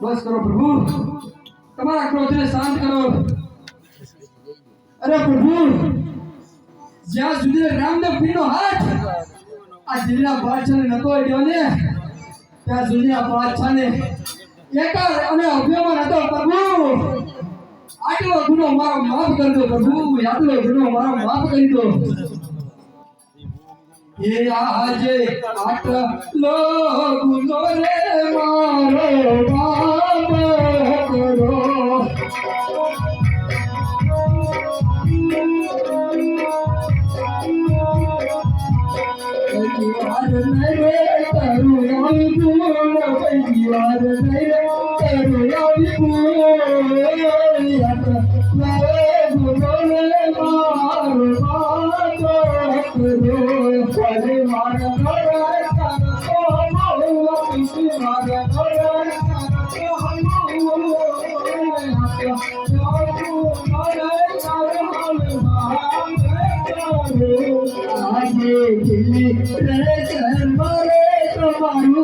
बस करो प्रभु, तुम्हारा क्रोध ने शांत करो। अरे प्रभु, જ્યાં સુધી રામદેવ પીરનો હાથ આ દિલ્હીના બાદશાહને નતો અડ્યો ને ત્યાં સુધી આ બાદશાહને એકાર અને અભિમાન હતો પ્રભુ। આટલો ગુનો મારો માફ કરી દો પ્રભુ, આટલો ગુનો મારો માફ કરી દો। એ આજે આટલો ગુનો રે મારો માફ કરો। આજે દિલ્હી રે મારે તમારું